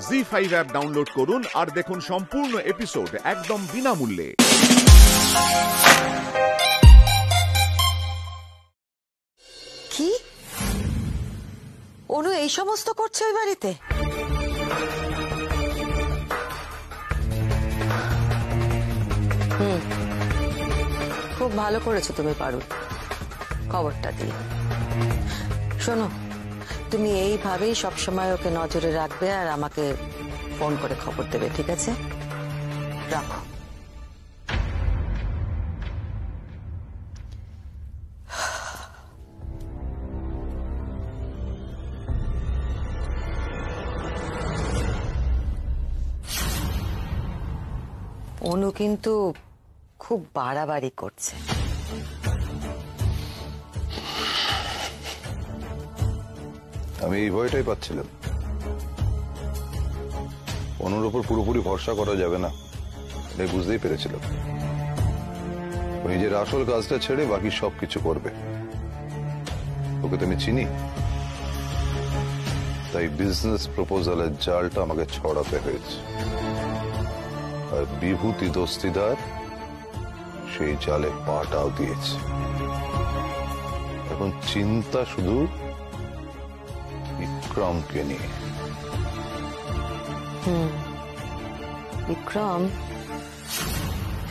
ZEE5 app download করুন আর দেখুন সম্পূর্ণ এপিসোড একদম বিনামূল্যে। কি অনু এই সমস্ত করছে ওই বাড়িতে? খুব ভালো করেছো তুমি পারুল খবরটা দিয়ে। শোনো, তুমি এইভাবেই সবসময় ওকে নজরে রাখবে আর আমাকে ফোন করে খবর দেবে, ঠিক আছে? রাখো। অনু কিন্তু খুব বাড়াবাড়ি করছে। আমি এই ভয়টাই পাচ্ছিলাম। অনুর উপর পুরোপুরি ভরসা করা যাবে না, এটাই বুঝতেই পেরেছিলাম। ও নিজের আসল কাজটা ছেড়ে বাকি সবকিছু করবে। ওকে তুমি চিনি, তাই বিজনেস প্রপোজালের জালটা আমাকে ছড়াতে হয়েছে। আর বিভূতি দস্তিদার সেই জালে পাটাও দিয়েছে। এখন চিন্তা শুধু বিক্রমকে নিয়ে।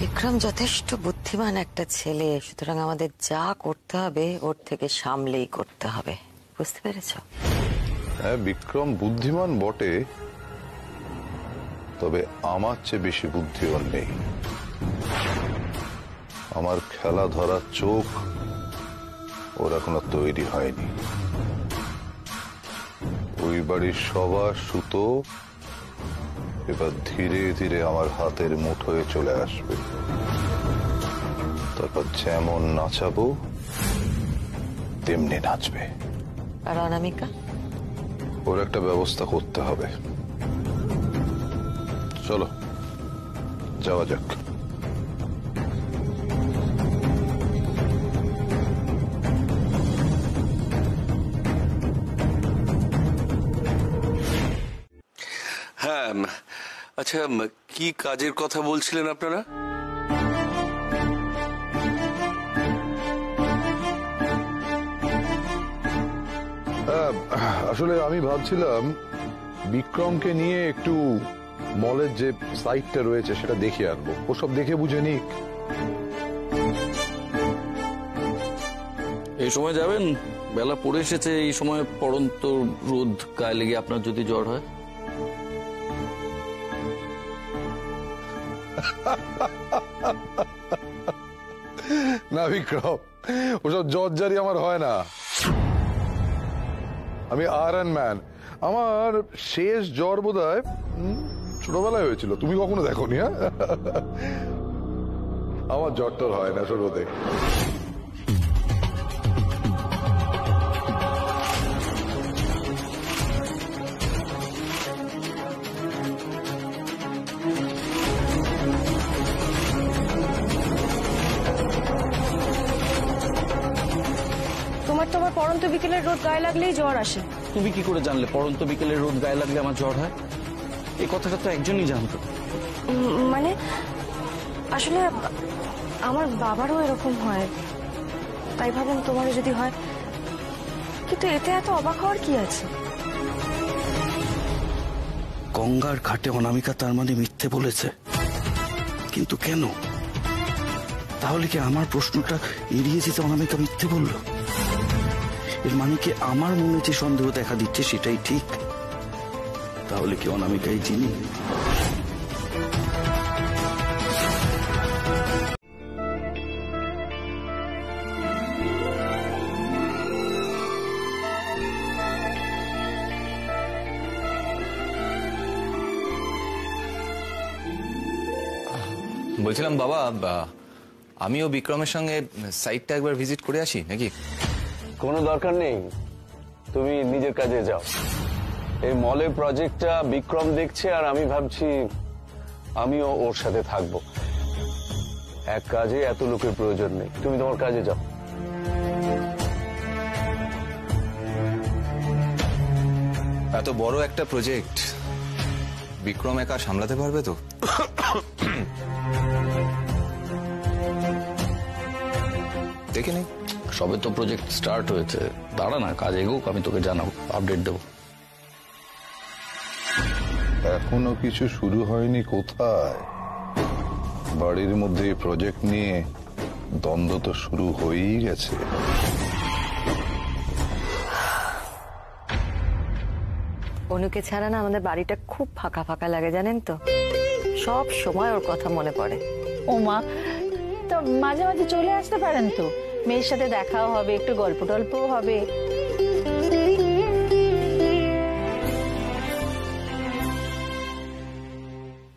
বিক্রম যথেষ্ট বুদ্ধিমান একটা ছেলে, সুতরাং আমাদের যা করতে হবে ওর থেকে সামলেই করতে হবে, বুঝতে পেরেছ? হ্যাঁ, বিক্রম বুদ্ধিমান বটে, তবে আমার চেয়ে বেশি বুদ্ধিমান নেই। আমার খেলা ধরার চোখ ওর এখনো তৈরি হয়নি। ওই বাড়ির সবার সুতো এবার ধীরে ধীরে আমার হাতের মুঠোয় চলে আসবে। তারপর যেমন নাচাবো তেমনি নাচবে। আর অনামিকা? ওর একটা ব্যবস্থা করতে হবে। চলো যাওয়া যাক। হ্যাঁ, আচ্ছা, কি কাজের কথা বলছিলেন আপনারা? আসলে আমি ভাবছিলাম বিক্রমকে নিয়ে একটু মলের যে সাইটটা রয়েছে সেটা দেখে আনবো। ওসব দেখে বুঝে নিক। এই সময় যাবেন? বেলা পড়ে এসেছে, এই সময় পড়ন্ত রোদ গায়ে লেগে আপনার যদি জ্বর হয়। না বিক্রম, ওসব জ্বরজারি আমার হয় না। আমি আয়রন ম্যান। আমার শেষ জ্বর বোধহয় ছোটবেলায় হয়েছিল, তুমি কখনো দেখোনি? হ্যাঁ, আমার জ্বর টর হয় না ছোটতে। তোমার পড়ন্ত বিকেলের রোদ গায়ে লাগলেই জ্বর আসে। তুমি কি করে জানলে পড়ন্ত বিকেলের রোদ গায়ে লাগলে আমার জ্বর হয়? এই কথাটা তো একজনই জানতো। মানে আসলে আমার বাবারও এরকম হয়, তাই ভাবলাম তোমারও যদি হয়। কিন্তু এতে এত অবাক হওয়ার কি আছে? গঙ্গার ঘাটে অনামিকা তার মানে মিথ্যে বলেছে, কিন্তু কেন? তাহলে কি আমার প্রশ্নটা এড়িয়ে যেতে অনামিকা মিথ্যে বলল? এর মানে কি আমার মনে যে সন্দেহ দেখা দিচ্ছে সেটাই ঠিক? তাহলে কি অনামিকাই চিনি? বলছিলাম বাবা, আমিও বিক্রমের সঙ্গে সাইটটা একবার ভিজিট করে আসি নাকি? কোনো দরকার নেই, তুমি নিজের কাজে যাও। এই মলের প্রজেক্টটা বিক্রম দেখছে আর আমি ভাবছি আমিও ওর সাথে থাকবো। এক কাজে এত লোকের প্রয়োজন নেই, তুমি তোমার কাজে যাও। এত বড় একটা প্রজেক্ট, বিক্রম একা সামলাতে পারবে তো? দেখে নি, সবে তো প্রজেক্ট স্টার্ট হয়েছে, দাঁড়া না, কাজ এগোক, আমি তোকে জানাবো, আপডেট দেবো। এখনো কিছু শুরু হয়নি কোথায়? বাড়ির মধ্যে প্রজেক্ট নিয়ে দ্বন্দ্ব তো শুরু হয়েই গেছে। অনুকে ছাড়া না আমাদের বাড়িটা খুব ফাঁকা ফাঁকা লাগে, জানেন তো? সব সময় ওর কথা মনে পড়ে। ও মা, তো মাঝে মাঝে চলে আসতে পারেন তো, মেয়ের সাথে দেখাও হবে, একটু গল্প টল্পও হবে।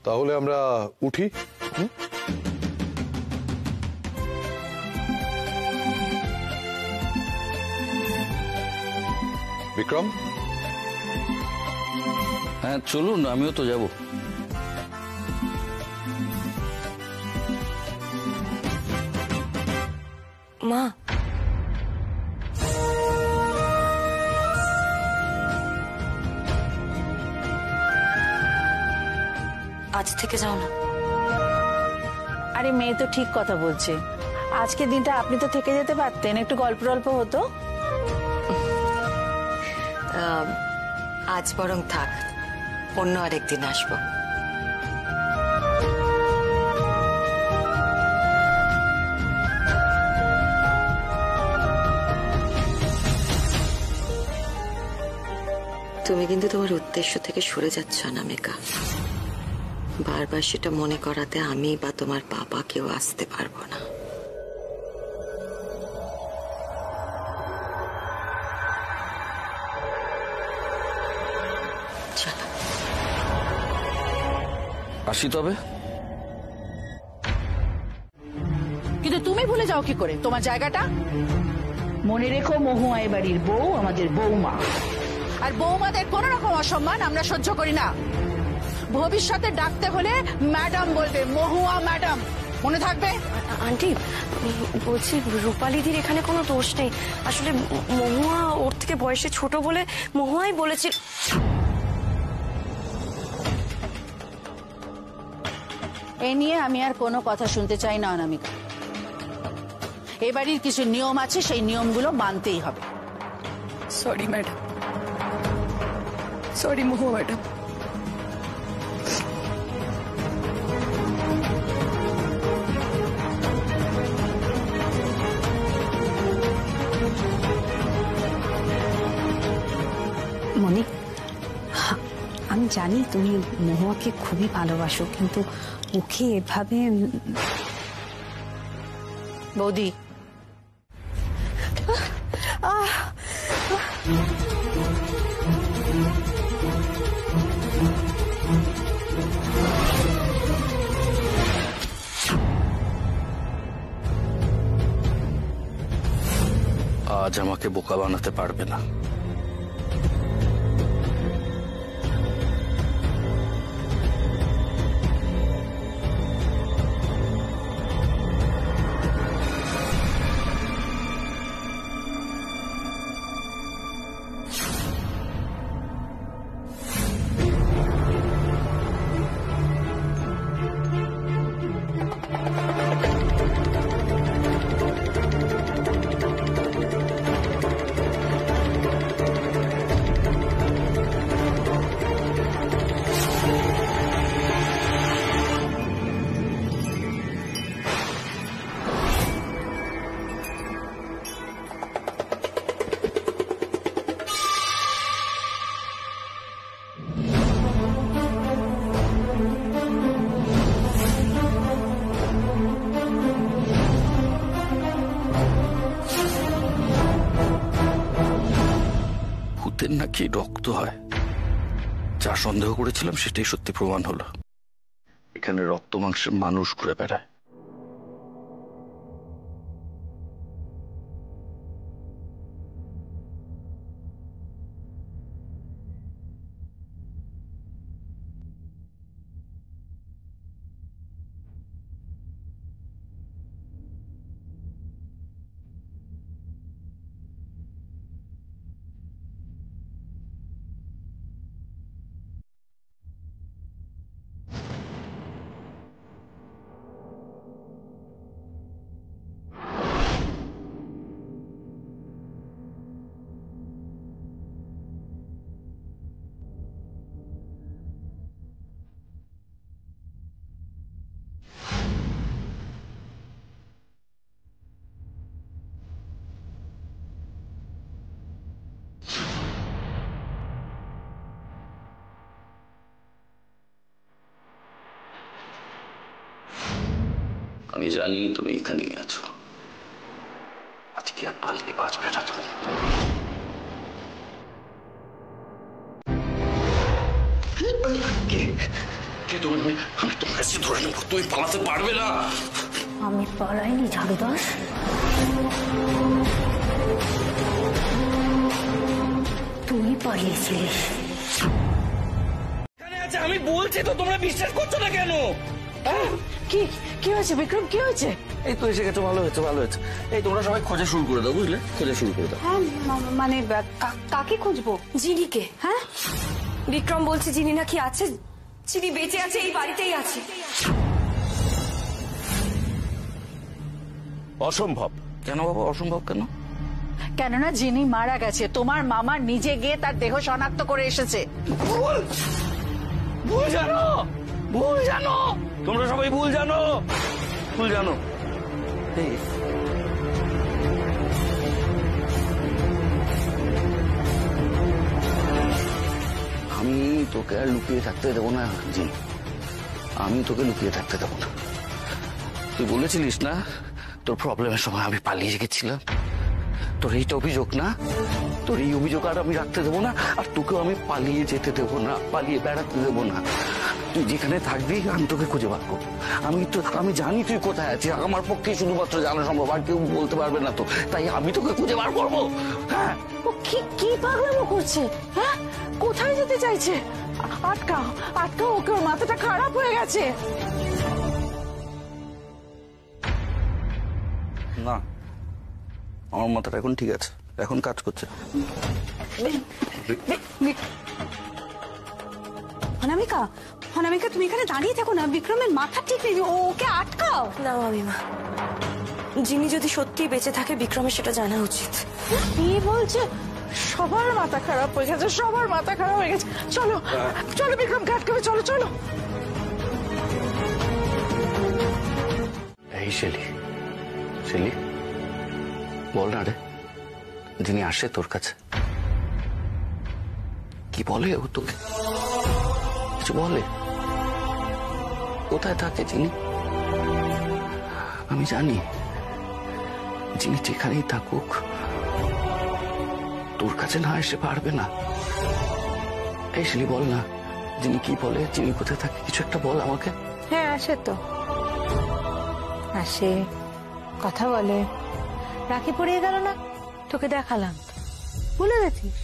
তাহলে আমরা উঠি। বিক্রম, হ্যাঁ চলুন, আমিও তো যাব। মা, আজ থেকে যাও না। আরে মেয়ে তো ঠিক কথা বলছে, আজকের দিনটা আপনি তো থেকে যেতে পারতেন, একটু গল্প টল্প হতো। আজ বরং থাক, অন্য আরেকদিন আসবো। তুমি কিন্তু তোমার উদ্দেশ্য থেকে সরে যাচ্ছ অনামিকা। বারবার সেটা মনে করাতে আমি বা তোমার বাবা কেউ আসতে পারবো না। চলো আসি তবে। কিন্তু তুমি ভুলে যাও কি করে তোমার জায়গাটা? মনে রেখো, মহুয়া এ বাড়ির বউ, আমাদের বৌমা, আর বৌমাদের কোন রকম অসম্মান আমরা সহ্য করি না। ভবিষ্যতে ডাকতে হলে ম্যাডাম বলবে, মহুয়া ম্যাডাম, মনে থাকবে। আন্টি, বলছি রূপালিদির এখানে কোনো দোষ নেই। আসলে মহুয়া ওর থেকে বয়সে ছোট বলে মহুয়াই বলেছে। এ নিয়ে আমি আর কোনো কথা শুনতে চাই না অনামিকা। এ বাড়ির কিছু নিয়ম আছে, সেই নিয়মগুলো মানতেই হবে। সরি ম্যাডাম, সরি মহুয়া ম্যাডাম। মনি, আমি জানি তুমি মহুয়াকে খুবই ভালোবাসো, কিন্তু ওকে এভাবে। বৌদি, আজ আমাকে বোকা বানাতে পারবে না। ভূতের নাকি রক্ত হয়, যা সন্দেহ করেছিলাম সেটাই সত্যি প্রমাণ হলো। এখানে রক্ত মাংসের মানুষ ঘুরে বেড়ায়। আমি জানি তুমি এখানেই আছো। আজকে আর পাল্টে বাঁচবে না তুমি। কে তুমি? আমি তোমার কাছে ধরে নেবো, তুমি পালাতে পারবে না। আমি পালাইনি ঝাড়ুদাস, তুই পালিয়েছিলিস। আমি বলছি তো, তোমরা বিশ্বাস করছো না কেন? কি কি হয়েছে বিক্রম, কি হয়েছে? এই তো এসে গেছে, ভালো হয়েছে ভালো হয়েছে। এই তোমরা সবাই খোঁজা শুরু করে দাও, বুঝলে? খোঁজা শুরু করে দাও। হ্যাঁ মানে কাকে খুঁজবো? জিনিকে। হ্যাঁ, বিক্রম বলছে জিনি নাকি আছে, জিনি বেঁচে আছে, এই বাড়িতেই আছে। অসম্ভব। কেন বাবা অসম্ভব কেন? কেননা জিনি মারা গেছে, তোমার মামা নিজে গিয়ে তার দেহ শনাক্ত করে এসেছে। ভুল জানো, ভুল জানো, তোমরা সবাই ভুল জানো, ভুল জানো। আমি তোকে আর লুকিয়ে থাকতে দেবো না জি, আমি তোকে লুকিয়ে থাকতে দেবো না। তুই বলেছিলিস না তোর প্রবলেমের সময় আমি পালিয়ে গেছিলাম, তোর এইটা অভিযোগ না? তোর এই অভিযোগ আর আমি রাখতে দেবো না, আর তোকেও আমি পালিয়ে যেতে দেবো না, পালিয়ে বেড়াতে দেবো না। তুই যেখানে থাকবি আমি তোকে খুঁজে বার করবো। আমি জানি তুই কোথায় আছিস, আমার পক্ষে শুধুমাত্র জানা সম্ভব, আর কেউ বলতে পারবে না তো, তাই আমি তোকে খুঁজে বার করবো। হ্যাঁ, ও কি পাগলামো করছে? হ্যাঁ, কোথায় যেতে চাইছে? আটকাও আটকাও ওকে, ওর মাথাটা খারাপ হয়ে গেছে। না, আমার মাথাটা এখন ঠিক আছে, এখন কাজ করছে। অনামিকা, অনামিকা তুমি এখানে দাঁড়িয়ে থাকো না, বিক্রমের মাথা ঠিক নেই, ওকে আটকাও। না মামিমা, জিনি যদি সত্যি বেঁচে থাকে বিক্রমের সেটা জানা উচিত। কি বলছে? সবার মাথা খারাপ হয়ে গেছে, সবার মাথা খারাপ হয়ে গেছে। চলো চলো বিক্রমকে আটকাবে, চলো চলো। এই শেলি, শেলি বল না রে, যিনি আসে তোর কাছে কি বলে ও তোকে? কিছু বলে? কোথায় থাকে যিনি? আমি জানি যিনি যেখানেই থাকুক তোর কাছে না এসে পারবে না। এই শেলি বল না, যিনি কি বলে, যিনি কোথায় থাকে, কিছু একটা বল আমাকে। হ্যাঁ আসে তো, আসে, কথা বলে। রাখি পড়িয়ে গেল না, তোকে দেখালাম, ভুলে গেছিস?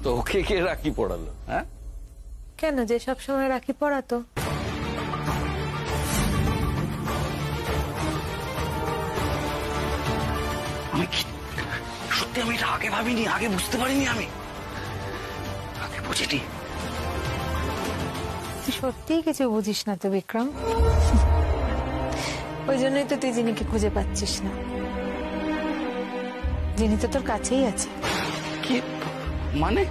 তো ওকে কে রাখি পড়ালো? হ্যাঁ, কেন যে সব সময় রাখি পড়াতো? আমি কি সত্যি, আমি এটা আগে ভাবিনি, আগে বুঝতে পারিনি, আমি আগে বুঝিনি। তুই সত্যিই কিছু বুঝিস না তো বিক্রম, ওই জন্যই তো তুই জিনিকে খুঁজে পাচ্ছিস না। জিনি তো তোর কাছেই আছে। কি মানে?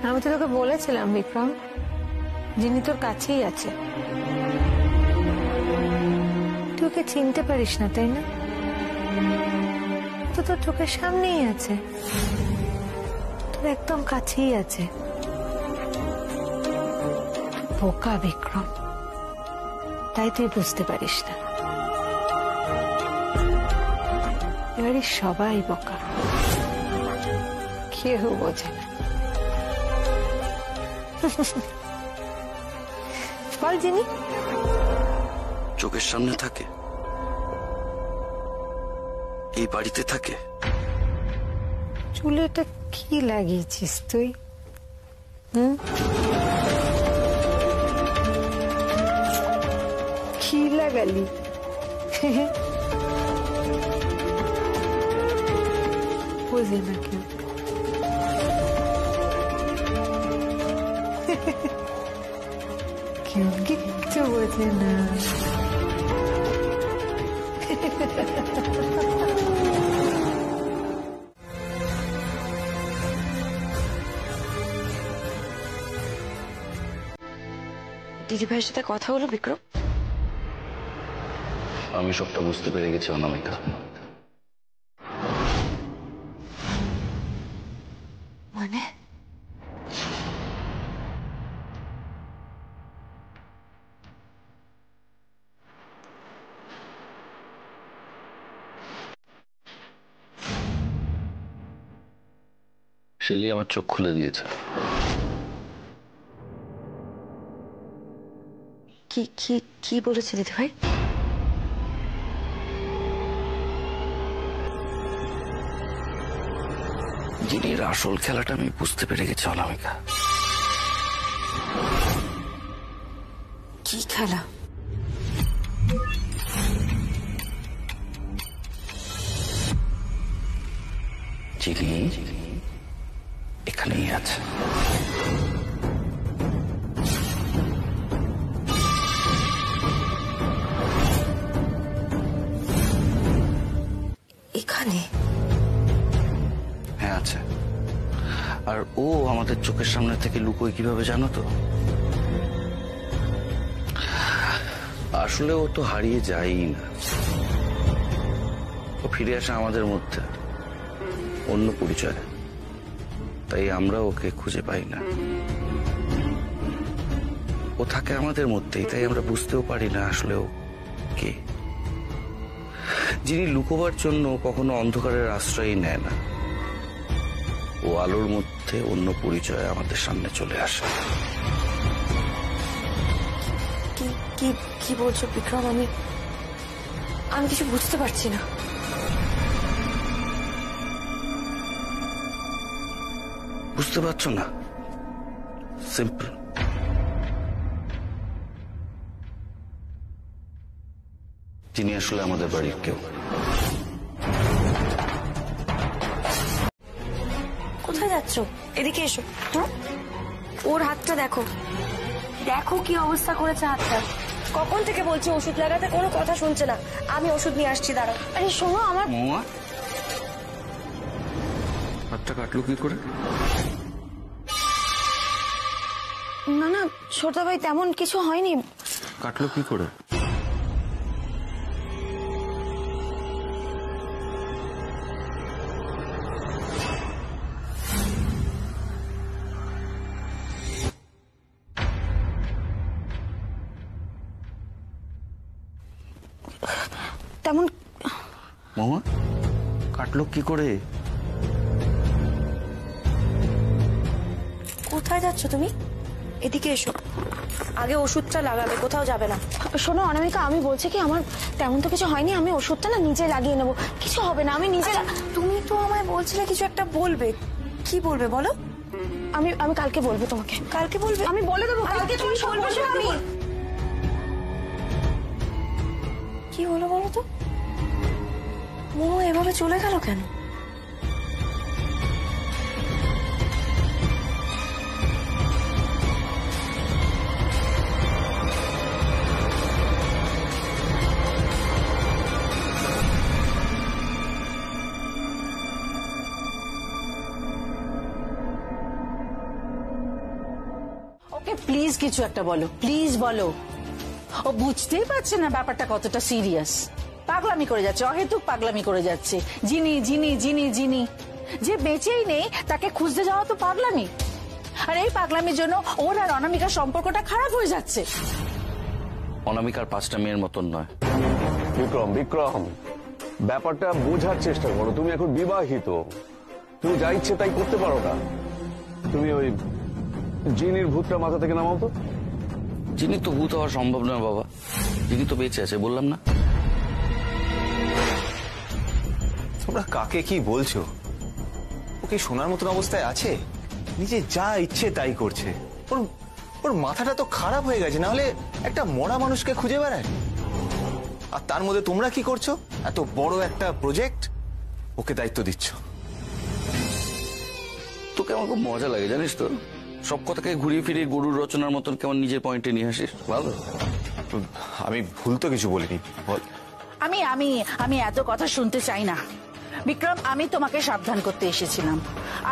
আমি তো তোকে বলেছিলাম বিক্রম, জিনি তোর কাছেই আছে। তুই ওকে চিনতে পারিস না তাই না? তো তোর চোখের সামনেই আছে, তোর একদম কাছেই আছে। বোকা বিক্রম, তাই তুই বুঝতে পারিস না। এবারে সবাই বোকা, কেউ বোঝে না। বল জিনি, চোখের সামনে থাকে, এই বাড়িতে থাকে। চুলে এটা কি লাগিয়েছিস তুই? কি লাগালি? বোঝে না কেউ। কেউ কিচ্ছু বোঝে না। দিদি ভাইয়ের সাথে কথা হলো বিক্রম? আমি সবটা বুঝতে পেরে গেছি অনামিকা। মানে শেলি আমার চোখ খুলে দিয়েছে। কি কি কি বলেছে দিদি ভাই? জিনির আসল খেলাটা আমি বুঝতে পেরে গেছি অনামিকা। কি খেলা? জিনি এখানেই আছে। এখানে? হ্যাঁ আছে। আর ও আমাদের চোখের সামনে থেকে লুকোয় কিভাবে জানো তো? আসলে ও তো হারিয়ে যায়ই না, ও ফিরে আসে আমাদের মধ্যে অন্য পরিচয়। তাই আমরা ওকে খুঁজে পাই না। ও থাকে আমাদের মধ্যেই, তাই আমরা বুঝতেও পারি না আসলে ও কে। যিনি লুকোবার জন্য কখনো অন্ধকারের আশ্রয় নেয় না, ও আলোর মধ্যে অন্য পরিচয় আমাদের সামনে চলে আসে। কি কি কি বলছো বিক্রম? আমি কিছু বুঝতে পারছি না। বুঝতে পারছো না? সিম্পল। যিনি আসলে আমাদের বাড়ির কেউ। কোথায় যাচ্ছ? এদিকে এসো। ওর হাতটা দেখো, দেখো কি অবস্থা করেছে হাতটা। কখন থেকে বলছি ওষুধ লাগাতে, কোনো কথা শুনছে না। আমি ওষুধ নিয়ে আসছি, দাঁড়াও। আরে শোনো, আমার মৌয়া হাতটা কাটলো কি করে? না না ছোট ভাই, তেমন কিছু হয়নি। কাটলো কি করে? তেমন মৌয়া কাটলো কি করে? কোথায় যাচ্ছ তুমি? এদিকে এসো, আগে ওষুধটা লাগাবে, কোথাও যাবে না। শোনো অনামিকা, আমি বলছি কি, আমার তেমন তো কিছু হয়নি। আমি ওষুধটা না নিজে লাগিয়ে নেবো, কিছু হবে না। আমি নিজে। তুমি তো আমায় বলছিলে কিছু একটা বলবে, কি বলবে বলো? আমি আমি কালকে বলবো তোমাকে। কালকে বলবে? আমি বলে দেবো কালকে, তুমি বলবে। আমি কি হলো বলো তো? ও এভাবে চলে গেল কেন? ওকে প্লিজ কিছু একটা বলো, প্লিজ বলো। ও বুঝতেই পারছে না ব্যাপারটা কতটা সিরিয়াস। পাগলামি করে যাচ্ছে, অহেতুক পাগলামি করে যাচ্ছে। জিনি জিনি জিনি জিনি, যে বেঁচেই নেই তাকে খুঁজতে যাওয়া তো পাগলামি। আর এই পাগলামির জন্য ওর আর অনামিকার সম্পর্কটা খারাপ হয়ে যাচ্ছে। অনামিকার 5টা মেয়ের মতন নয়। বিক্রম, বিক্রম, ব্যাপারটা বোঝার চেষ্টা করো। তুমি এখন বিবাহিত, তুমি যা ইচ্ছে তাই করতে পারো না। তুমি ওই জিনির ভূতটা মাথা থেকে নামাও তো। যিনি তো ভূত হওয়া সম্ভব নয় বাবা, যিনি তো বেঁচে আছে, বললাম না। তোমরা কাকে কি বলছো? ওকে শোনার মতন অবস্থায় আছে? নিজে যা ইচ্ছে তাই করছে। ওর মাথাটা তো খারাপ হয়ে গেছে, না হলে একটা মরা মানুষকে খুঁজে বেড়ায়। আর তার মধ্যে তোমরা কি করছো? এত বড় একটা প্রজেক্ট ওকে দায়িত্ব দিচ্ছ। তোকে আমার খুব মজা লাগে জানিস তো, সব কথাকে ঘুরিয়ে ফিরিয়ে গরুর রচনার মতন কেমন নিজের পয়েন্টে নিয়ে আসিস। ভালো। আমি ভুল তো কিছু বলিনি, বল। আমি আমি আমি এত কথা শুনতে চাই না বিক্রম। আমি তোমাকে সাবধান করতে এসেছিলাম।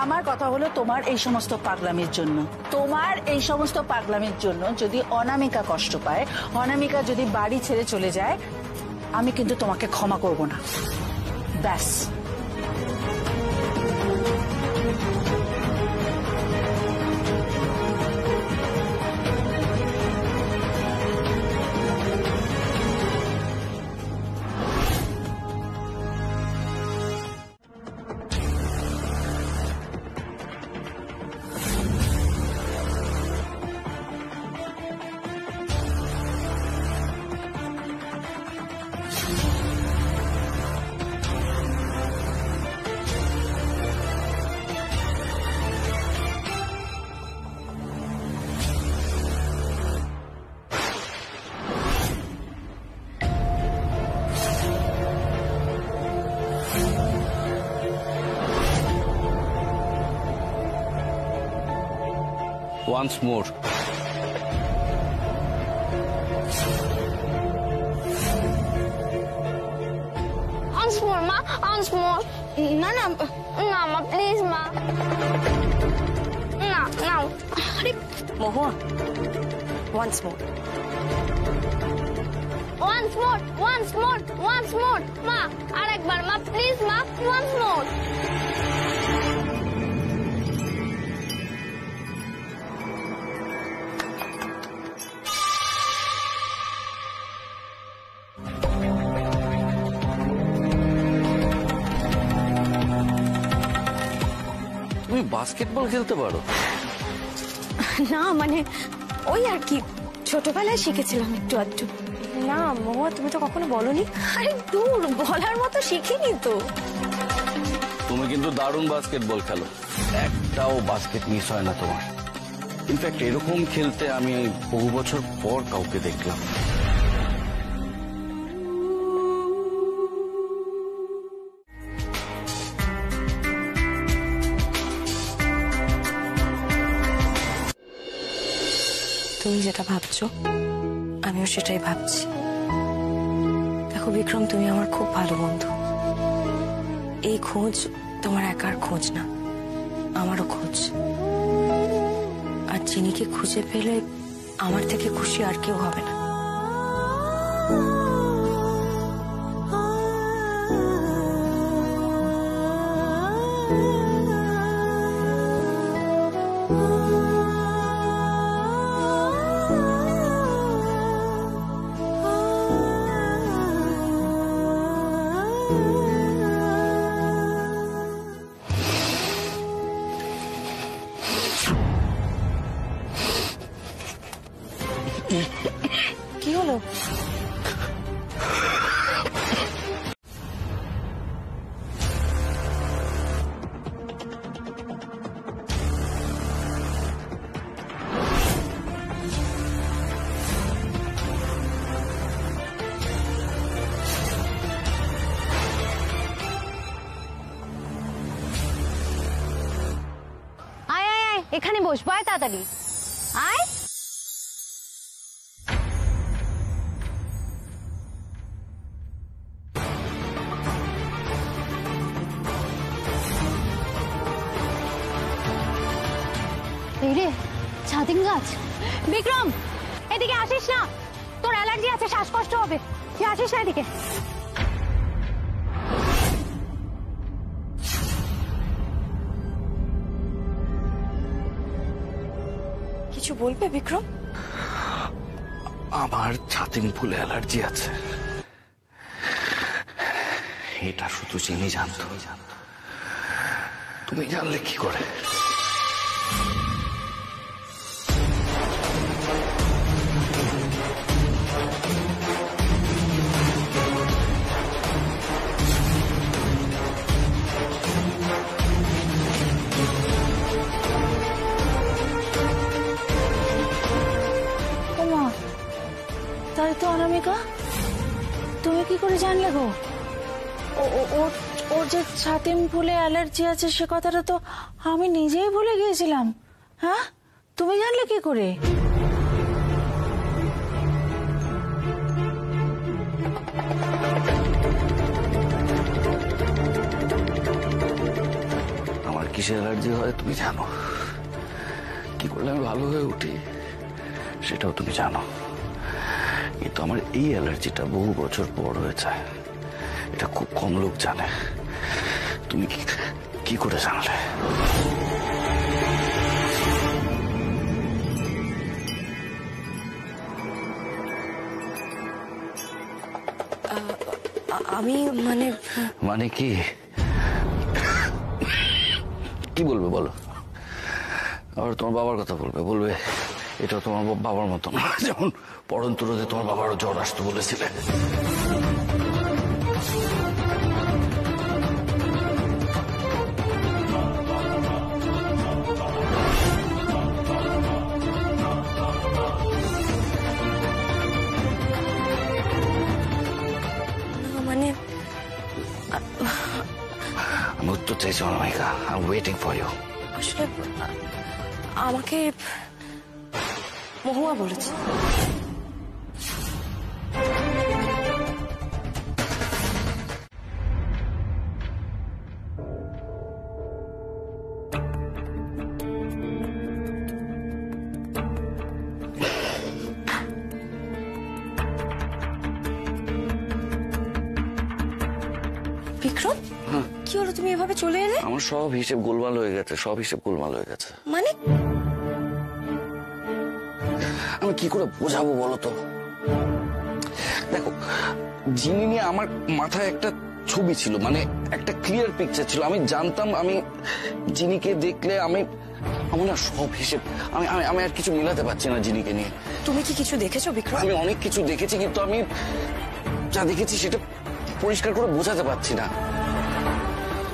আমার কথা হলো, তোমার এই সমস্ত পাগলামির জন্য, তোমার এই সমস্ত পাগলামির জন্য যদি অনামিকা কষ্ট পায়, অনামিকা যদি বাড়ি ছেড়ে চলে যায়, আমি কিন্তু তোমাকে ক্ষমা করব না। ব্যাস। Once more. once more মা, once more। না না না মা, প্লিজ মা, না না। আরে Mahua, once more. once more, once more, once more মা, আরেকবার মা, প্লিজ মা, once more। তুমি বাস্কেটবল খেলতে পারো? না মানে ওই আর কি, ছোটবেলায় শিখেছিলাম একটু আধটু। না মহুয়া, তুমি তো কখনো বলনি। আরে দূর, বলার মতো শিখিনি তো। তুমি কিন্তু দারুণ বাস্কেটবল খেলো, একটাও বাস্কেট মিস হয় না তোমার। ইনফ্যাক্ট এরকম খেলতে আমি বহু বছর পর কাউকে দেখলাম। তুমি যেটা ভাবছো আমিও সেটাই ভাবছি। দেখো বিক্রম, তুমি আমার খুব ভালো বন্ধু। এই খোঁজ তোমার একার খোঁজ না, আমারও খোঁজ। আর চিনিকে খুঁজে পেলে আমার থেকে খুশি আর কেউ হবে না। কি হলো? আয় আয় আয়, এখানে বস, আয় তাড়াতাড়ি আয়। এই রে, ছাতিম গাছ। বিক্রম, এদিকে আসিস না, তোর অ্যালার্জি আছে, শ্বাসকষ্ট হবে। তুই আসিস না এদিকে। কিছু বলবে বিক্রম? আমার ছাতিম ফুলে অ্যালার্জি আছে, এটা শুধু চিনি জানতো। তুমি জানলে কি করে? তাই তো অনামিকা, তুমি কি করে জানলে গো? ওর যে ছাতিম ফুলে অ্যালার্জি আছে সে কথাটা তো আমি নিজেই ভুলে গিয়েছিলাম। হ্যাঁ, তুমি জানলে কি করে? আমার কিসের অ্যালার্জি হয় তুমি জানো, কি করলে আমি ভালো হয়ে উঠি সেটাও তুমি জানো। কিন্তু আমার এই অ্যালার্জিটা বহু বছর পর হয়ে যায়, এটা খুব কম লোক জানে। তুমি কি করে জানলে? আমি মানে কি কি বলবে বলো? আবার তোমার বাবার কথা বলবে এটা তোমার বাবার মতো না, যেমন পড়ন্ত রোদে তোমার বাবারও জ্বর আসতে বলেছিলে। আমি উত্তর চাইছি Anamika, I am waiting for you. আসলে আমাকে মহুয়া বলেছে। বিক্রম, কি হলো, তুমি এভাবে চলে এলে? আমার সব হিসেব গোলমাল হয়ে গেছে, সব হিসেব গোলমাল হয়ে গেছে। মানে আমি কি করে বোঝাবো বলো তো? দেখো, জিনি নিয়ে আমার মাথায় একটা ছবি ছিল, মানে একটা ক্লিয়ার পিকচার ছিল। আমি জানতাম আমি জিনিকে দেখলে আমার না সব হিসেব আমি আর কিছু মিলাতে পারছি না জিনিকে নিয়ে। তুমি কি কিছু দেখেছো বিক্রম? আমি অনেক কিছু দেখেছি, কিন্তু আমি যা দেখেছি সেটা পরিষ্কার করে বোঝাতে পারছি না।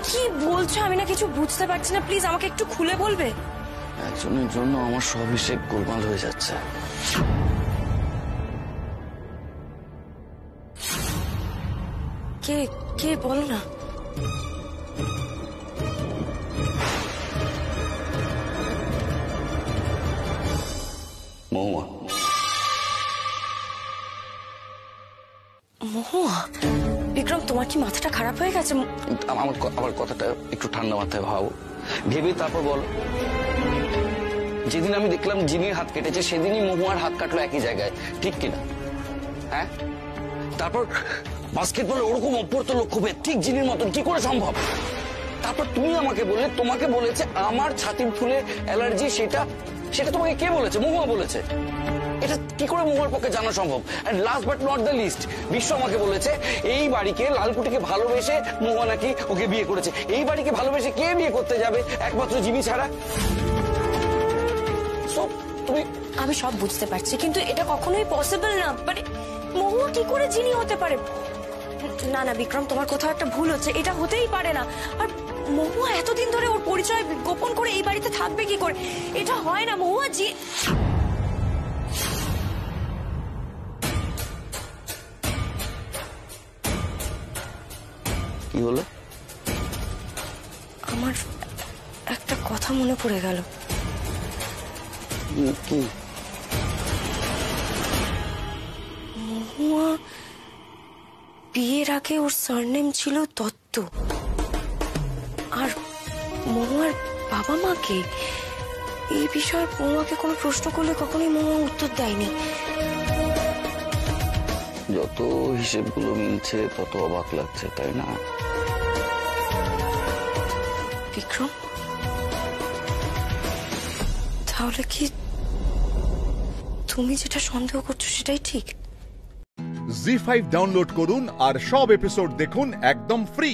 কি বলছো? আমি না কিছু বুঝতে পারছি না, প্লিজ আমাকে একটু খুলে বলবে? একজনের জন্য আমার সব হিসেব গোলমাল হয়ে যাচ্ছে। কে কে বলো না। মহুয়া। মহুয়া? বিক্রম, তোমার কি মাথাটা খারাপ হয়ে গেছে? আমার কথাটা একটু ঠান্ডা মাথায় ভাবো, ভেবে তারপর বলো। যেদিন আমি দেখলাম জিনির হাত কেটেছে, সেদিনই মহুয়ার হাত কাটলো একই জায়গায়, ঠিক কিনা? হ্যাঁ, তারপর বাস্কেটবলে ওরকম অপরত লক্ষ্যভেদ ঠিক জিনির মতন কি করে সম্ভব? তারপর তুমি আমাকে বললে, তোমাকে বলেছে আমার ছাতির ফুলে অ্যালার্জি, সেটা তোমাকে কে বলেছে? মহুয়া বলেছে। এটা কি করে মহুয়ার পক্ষে জানা সম্ভব? And last but not the least, বিশ্ব আমাকে বলেছে এই বাড়িকে, লালকুটিকে ভালোবেসে মহুয়া নাকি ওকে বিয়ে করেছে। এই বাড়িকে ভালোবেসে কে বিয়ে করতে যাবে একমাত্র জিমি ছাড়া? তুমি আমি সব বুঝতে পারছি, কিন্তু এটা কখনোই পসিবল না। মানে মহুয়া কি করে জিনি হতে পারে? না না বিক্রম, তোমার কোথাও একটা ভুল হচ্ছে, এটা হতেই পারে না। আর মহুয়া এতদিন ধরে ওর পরিচয় গোপন করে এই বাড়িতে থাকবে কি করে? এটা হয় না। মহুয়া কি হলো? আমার একটা কথা মনে পড়ে গেল। কি? মহুয়া বিয়ের আগে ওর সারনেম ছিল দত্ত, আর মহুয়ার বাবা মাকে এই বিষয়ে মহুয়াকে কোনো প্রশ্ন করলে কখনোই মহুয়া উত্তর দেয়নি। যত হিসেবগুলো মিলছে তত অবাক লাগছে, তাই না? বিক্রম, তাহলে কি তুমি যেটা সন্দেহ করছো সেটাই ঠিক? জি5 ডাউনলোড করুন আর সব এপিসোড দেখুন একদম ফ্রি।